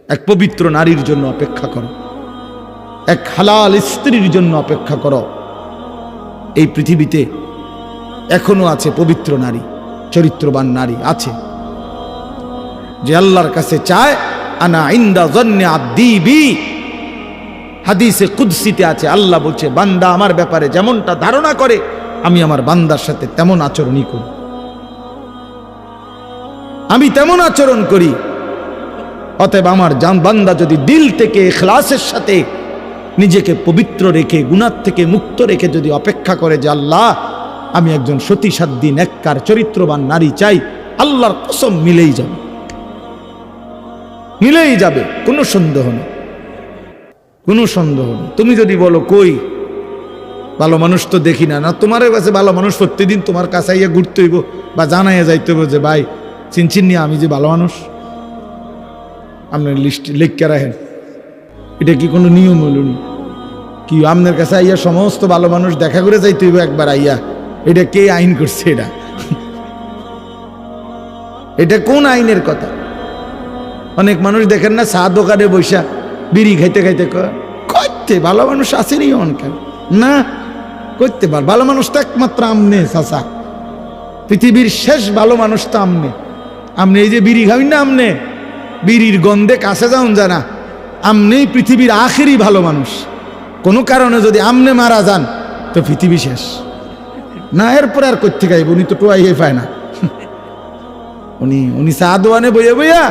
এক পবিত্র নারীর জন্য অপেক্ষা করো, এক হালাল স্ত্রীর জন্য অপেক্ষা করো। এই পৃথিবীতে এখনো আছে পবিত্র নারী, চরিত্রবান নারী আছে, যে আল্লাহর কাছে চায় আনা ইনদা যন্নি আব্দি বি। হাদিসে কুদসিতে আছে, আল্লাহ বলছে বান্দা আমার ব্যাপারে যেমনটা ধারণা করে আমি আমার বান্দার সাথে তেমন আচরণই করি, আমি তেমন আচরণ করি। অতএব আমার বান্দা যদি দিল থেকে ইখলাসের সাথে নিজেকে পবিত্র রেখে গুনাহ থেকে মুক্ত রেখে যদি অপেক্ষা করে যে আল্লাহ আমি একজন সতী সাধ্বী নেককার চরিত্রবান নারী চাই, আল্লাহর কসম মিলেই যাবে, মিলেই যাবে, কোনো সন্দেহ নেই, কোনো সন্দেহ নেই। তুমি যদি বলো কই ভালো মানুষ তো দেখি না, না তোমার কাছে ভালো মানুষ প্রতিদিন তোমার কাছে আইয়া ঘুরতে হইব বা জানাইয়া যাইতে হইব যে ভাই চিনচিন নিয়ে আমি যে ভালো মানুষ, আপনার লিস্ট লিখকে রাখেন। এটা কি কোনো নিয়ম হলো কি? আপনার কাছে আইয়া সমস্ত ভালো মানুষ দেখা করে যাইতে হইব একবার আইয়া? এটা কে আইন করছে? এটা কোন আইনের কথা? অনেক মানুষ দেখেন না চা দোকানে বৈশা বিড়ি খাইতে খাইতে করতে ভালো মানুষ আসেনি অনকার না করতে পার। ভালো মানুষ তো একমাত্র আমনে চাচা, পৃথিবীর শেষ ভালো মানুষ তো আমনে। আমনে এই যে বিড়ি খাবেন না, আমনে বিড়ির গন্ধে কাছে যাওন জানা, আমনেই পৃথিবীর আখেরি ভালো মানুষ। কোনো কারণে যদি আমনে মারা যান তো পৃথিবী শেষ না। এরপরে আর করতে গাইব, উনি তো টোয়াইয়ে পায় না। উনি চা দোয়ানে বইয়া বইয়া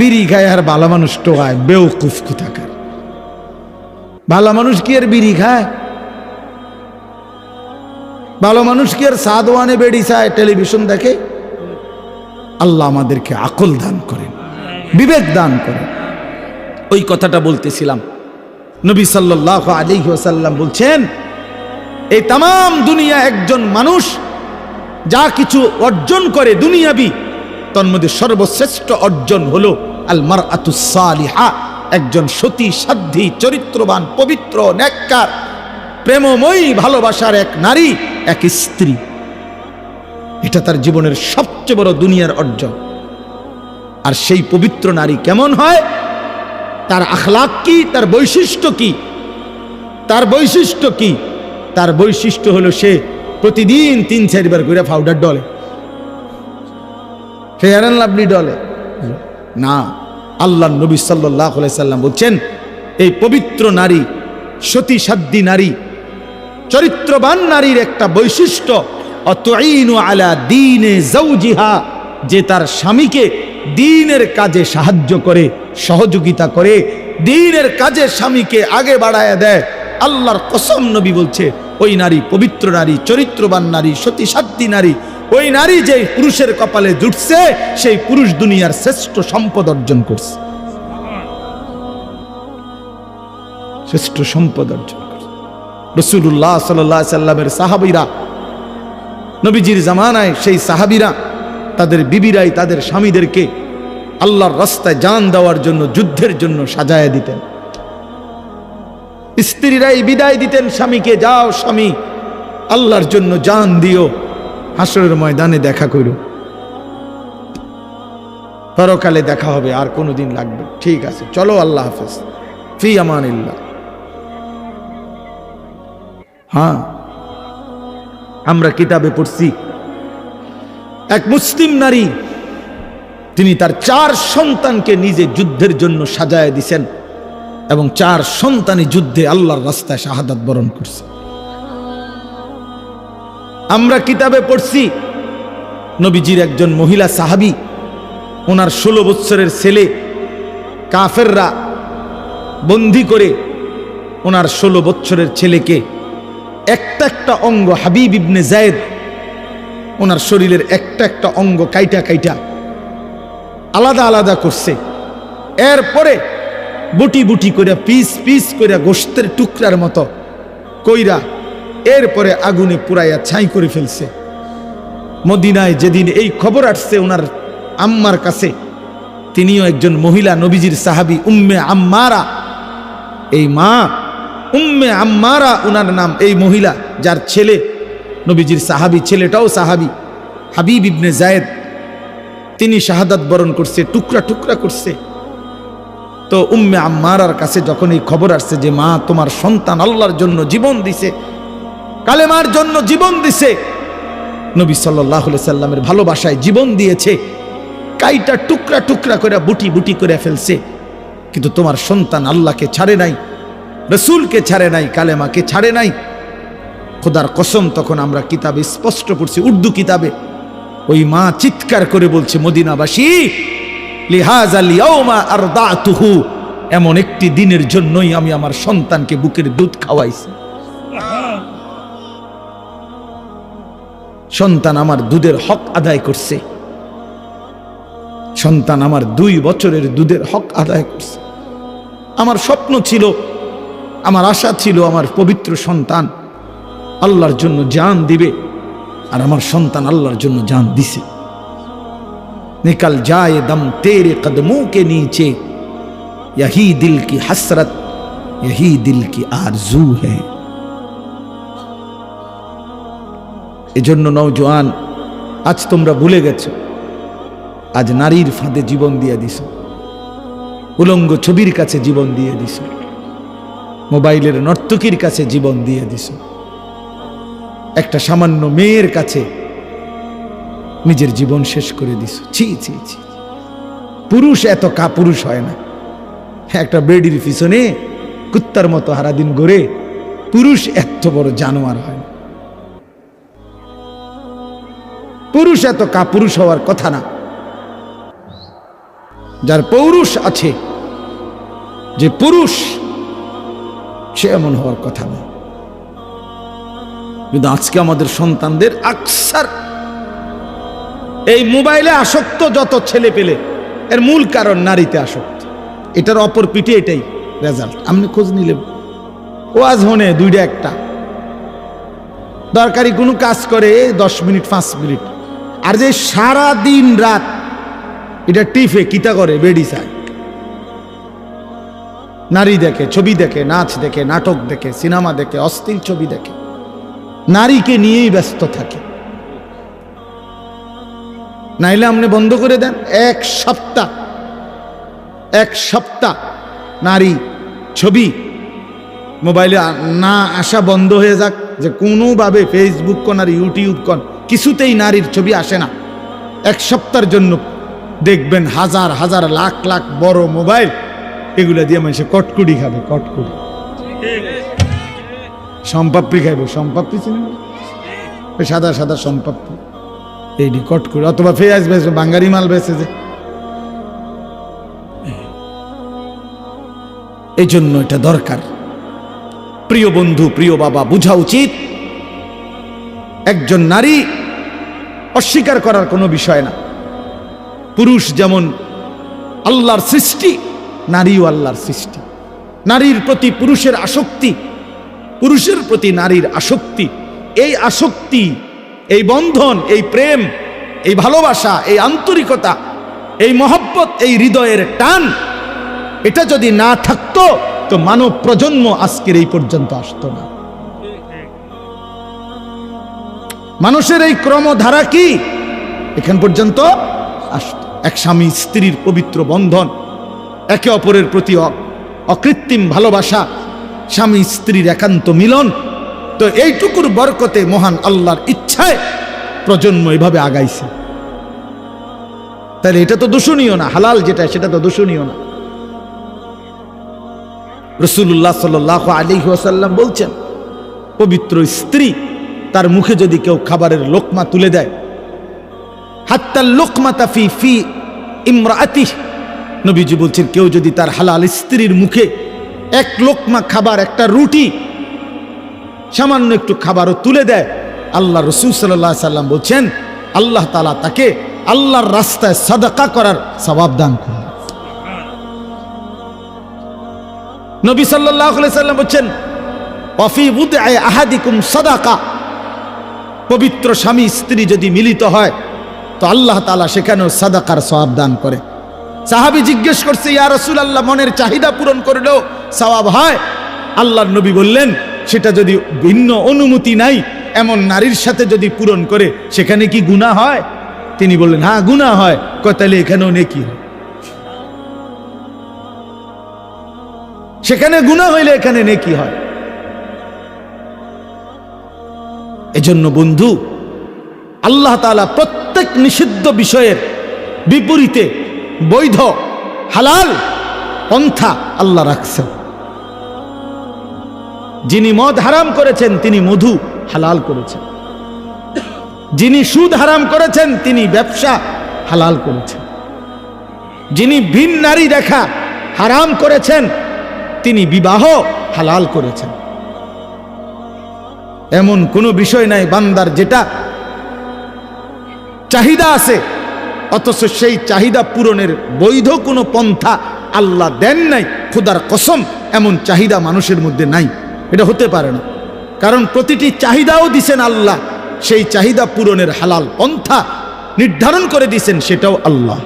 বিড়ি খায় আর ভালো মানুষ টোয়ায়, বেউকুফ কোথাকার। ভালো মানুষ কি আর বিড়ি খায়? ভালো মানুষ কি আর চা দোয়ানে বেড়ি চায়, টেলিভিশন দেখে? আল্লাহ আমাদেরকে আকল দান করেন, বিবেক দান করেন। ওই কথাটা বলতেছিলাম, নবী সাল্লাল্লাহু আলাইহি ওয়াসাল্লাম বলছেন এই তাম দুনিয়া একজন মানুষ যা কিছু অর্জন করে দুনিয়াবি, তার মধ্যে সর্বশ্রেষ্ঠ অর্জন হলো আল মারআতুস সালিহা, একজন সতী সাধ্বী চরিত্রবান পবিত্র নেককার প্রেমময়ী ভালোবাসার এক নারী, এক স্ত্রী। এটা তার জীবনের সবচেয়ে বড় দুনিয়ার অর্জন। আর সেই পবিত্র নারী কেমন হয়, তার আখলাক কি, তার বৈশিষ্ট্য কি? তার বৈশিষ্ট্য কি? তার বৈশিষ্ট্য হলো সে প্রতিদিন 3-4 বার করে powder Dole, fair and lovely ডলে না। আল্লাহ নবী সাল্লাল্লাহু আলাইহি সাল্লাম বলছেন এই পবিত্র নারী, সতী সাধ্বী নারী, চরিত্রবান নারীর একটা বৈশিষ্ট্য অতুইনু আলা দীনে যাওজিহা, যে তার স্বামীকে দ্বীনের কাজে সাহায্য করে, সহযোগিতা করে, দ্বীনের কাজে স্বামীকে আগে বাড়ায় দেয়। আল্লাহর কসম নবী বলছে ওই নারী পবিত্র নারী, চরিত্রবান নারী, সতী সাধ্বী নারী, ওই নারী যে পুরুষের কপালে জুটছে সেই পুরুষ দুনিয়ার শ্রেষ্ঠ সম্পদ অর্জন করছে, শ্রেষ্ঠ সম্পদ অর্জন করছে। রাসূলুল্লাহ সাল্লাল্লাহু আলাইহি সাল্লামের সাহাবীরা, নবীজির জামানায় সেই সাহাবীরা তাদের বিবিরাই তাদের স্বামীদেরকে আল্লাহর রাস্তায় জান দেওয়ার জন্য, যুদ্ধের জন্য সাজায় দিতেন। স্ত্রীরাই বিদায় দিতেন স্বামীকে, যাও স্বামী আল্লাহর জন্য জান দিও, হাসরের ময়দানে দেখা করো, পরকালে দেখা হবে, আর কোনোদিন লাগবে, ঠিক আছে চলো আল্লাহ হাফেজ, ফি আমানিল্লাহ। হ্যাঁ, আমরা কিতাবে পড়ছি এক মুসলিম নারী, তিনি তার 4 সন্তানকে নিজে যুদ্ধের জন্য সাজায় দিছেন এবং 4 সন্তানই যুদ্ধে আল্লাহর রাস্তায় শাহাদাত বরণ করছে। আমরা কিতাবে পড়ছি নবীজির একজন মহিলা সাহাবী, ওনার 16 বছরের ছেলে কাফেররা বন্দী করে ওনার 16 বছরের ছেলেকে একটা একটা অঙ্গ, হাবিব ইবনে যায়েদ ওনার শরীরের একটা একটা অঙ্গ কাইটা কাইটা আলাদা আলাদা করছে। এরপরে বুটি বুটি করে, পিস পিস করে, গোশতের টুকরার মতো কইরা এরপরে আগুনে পুরাইয়া ছাই করে ফেলছে। মদিনায় যেদিন এই খবর আসছে ওনার আম্মার কাছে, তিনিও একজন মহিলা, নবীজির সাহাবী উম্মে আম্মারা, এই মা উম্মে আম্মারা ওনার নাম, এই মহিলা যার ছেলে নবীজির সাহাবী, ছেলেটাও সাহাবী হাবিব ইবনে যায়েদ, তিনি শাহাদাত বরণ করছে, টুকরা টুকরা করছে। তো উম্মে আম্মারার কাছে যখন এই খবর আসছে যে মা তোমার সন্তান আল্লাহর জন্য জীবন দিছে, কালেমার জন্য জীবন দিছে, নবী সাল্লাল্লাহু আলাইহি সাল্লামের ভালোবাসায় জীবন দিয়েছে, কাইটা টুকরা টুকরা করে বুটি বুটি করে ফেলছে, কিন্তু তোমার সন্তান আল্লাহকে ছাড়ে নাই, রসুলকে ছাড়ে নাই, কালেমাকে ছাড়ে নাই। খোদার কসম, তখন আমরা কিতাবে স্পষ্ট পড়ছি, উর্দু কিতাবে, ওই মা চিৎকার করে বলছে, মদিনাবাসী, লিহাযাল ইয়াউমা আরদাতুহু, এমন একটি দিনের জন্যই আমি আমার সন্তানকে বুকের দুধ খাওয়াইছি। সন্তান আমার দুধের হক আদায় করছে, সন্তান আমার 2 বছরের দুধের হক আদায় করছে। আমার স্বপ্ন ছিল, আমার আশা ছিল, আমার পবিত্র সন্তান আল্লাহর জন্য জান দিবে, আর আমার সন্তান আল্লাহর জন্য জান দিছে। নিকাল যায় দম তেরে কদমোं के नीचे, यही दिल की हसरत, यही दिल की आरजू है। এজন্য নওজোয়ান, আজ তোমরা ভুলে গেছো, আজ নারীর ফাঁদে জীবন দিয়ে দিছো, উলঙ্গ ছবির কাছে জীবন দিয়ে দিছো, মোবাইলের নর্তকীর কাছে জীবন দিয়ে দিছো, একটা সামান্য মেয়ের কাছে নিজের জীবন শেষ করে দিছো। ছি ছি ছি, পুরুষ এত কাপুরুষ হয় না। একটা বেডির পিছনে কুত্তার মতো সারাদিন ঘুরে, পুরুষ এত বড় জানোয়ার হয় না। পুরুষ এত কাপুরুষ হওয়ার কথা না। যার পৌরুষ আছে, যে পুরুষ, সে এমন হওয়ার কথা না। কিন্তু আজকে আমাদের সন্তানদের আকসার এই মোবাইলে আসক্ত, যত ছেলে পেলে, এর মূল কারণ নারীতে আসক্ত। এটার অপর পিঠে এটাই রেজাল্ট। আপনি খোঁজ নিলে ওয়াজ হনে 2টা 1টা দরকারি কোনো কাজ করে 10 মিনিট 5 মিনিট, আর যে সারা দিন রাত এটা টিফে কিতা করে, বেডি চায়, নারী দেখে, ছবি দেখে, নাচ দেখে, নাটক দেখে, সিনেমা দেখে, অশ্লীল ছবি দেখে, নারীকে নিয়েই ব্যস্ত থাকে। নাইলে আপনি বন্ধ করে দেন, এক সপ্তাহ নারী ছবি মোবাইলে না আসা বন্ধ হয়ে যাক, যে কোনোভাবে ফেসবুক কোন আর ইউটিউব কোন কিছুতেই নারীর ছবি আসে না। 1 সপ্তাহের জন্য দেখবেন হাজার হাজার লাখ লাখ বড় মোবাইল, এগুলা দিয়ে মানুষে কটকুড়ি খাবে, কটকুড়ি, সম্পাপ্রি খাইবে, সম্পাপ্রি চিনেন, সাদা সাদা সম্পাপ্রি, এইটি কটকুড়ি, অথবা পেঁয়াজ বেচবে, বাঙ্গারি মাল বেচে। যে এই জন্য এটা দরকার। প্রিয় বন্ধু, প্রিয় বাবা, বোঝা উচিত, একজন নারী অস্বীকার করার কোনো বিষয় না। পুরুষ যেমন আল্লাহর সৃষ্টি, নারীও আল্লাহর সৃষ্টি। নারীর প্রতি পুরুষের আসক্তি, পুরুষের প্রতি নারীর আসক্তি, এই আসক্তি, এই বন্ধন, এই প্রেম, এই ভালোবাসা, এই আন্তরিকতা, এই মহব্বত, এই হৃদয়ের টান, এটা যদি না থাকতো তো মানব প্রজন্ম আজকের এই পর্যন্ত আসতো না। মানুষের এই ক্রমধারা কি এখান পর্যন্ত আসতো? এক স্বামী স্ত্রীর পবিত্র বন্ধন, একে অপরের প্রতি অকৃত্রিম ভালোবাসা, স্বামী স্ত্রীর একান্ত মিলন। তো এইটুকুর বরকতে মহান আল্লাহর ইচ্ছায় প্রজন্ম এভাবে আগাইছে। তাহলে এটা তো দূষণীয় না, হালাল যেটা সেটা তো দূষণীয় না। রাসূলুল্লাহ সাল্লাল্লাহু আলাইহি ওয়াসাল্লাম বলছেন, পবিত্র স্ত্রী তার মুখে যদি কেউ খাবারের লোকমা তুলে দেয়, হাত্তা লোকমাতা ফি ফি ইমরাআতিহি, নবীজি বলছেন কেউ যদি তার হালাল স্ত্রীর মুখে 1 লোকমা খাবার, একটা রুটি, সামান্য একটু খাবারও তুলে দেয়, আল্লাহ রাসূল সাল্লাল্লাহু আলাইহি সাল্লাম বলছেন আল্লাহ তাআলা তাকে আল্লাহর রাস্তায় সাদাকা করার সওয়াব দান করেন। নবী সাল্লাল্লাহু আলাইহি সাল্লাম বলছেন ওয়াফি বুদআই আহাদিকুম সাদাকা, পবিত্র স্বামী স্ত্রী যদি মিলিত হয় তো আল্লাহ তাআলা সেখানেও সাদাকার সওয়াব দান করে। সাহাবী জিজ্ঞেস করছে, ইয়া রাসূলুল্লাহ, মনের চাহিদা পূরণ করলেও সওয়াব হয়? আল্লাহর নবী বললেন, সেটা যদি ভিন্ন অনুমতি নাই এমন নারীর সাথে যদি পূরণ করে সেখানে কি গুনাহ হয়? তিনি বললেন, হ্যাঁ গুনাহ হয়। কয় তাহলে এখানেও নেকি হয়। সেখানে গুনাহ হইলে এখানে নেকি হয়। এজন্য বন্ধু, আল্লাহ তাআলা প্রত্যেক নিষিদ্ধ বিষয়ের বিপরীতে বৈধ হালাল পন্থা আল্লাহ রাখছেন। যিনি মদ হারাম করেছেন তিনি মধু হালাল করেছেন, যিনি সুদ হারাম করেছেন তিনি ব্যবসা হালাল করেছেন, যিনি ভিন নারী দেখা হারাম করেছেন তিনি বিবাহ হালাল করেছেন। এমন কোনো বিষয় নাই বান্দার যেটা চাহিদা আছে অথচ সেই চাহিদা পূরণের বৈধ কোনো পন্থা আল্লাহ দেন নাই। খোদার কসম, এমন চাহিদা মানুষের মধ্যে নাই, এটা হতে পারে না। কারণ প্রতিটি চাহিদাও দিছেন আল্লাহ, সেই চাহিদা পূরণের হালাল পন্থা নির্ধারণ করে দিছেন, সেটাও আল্লাহ।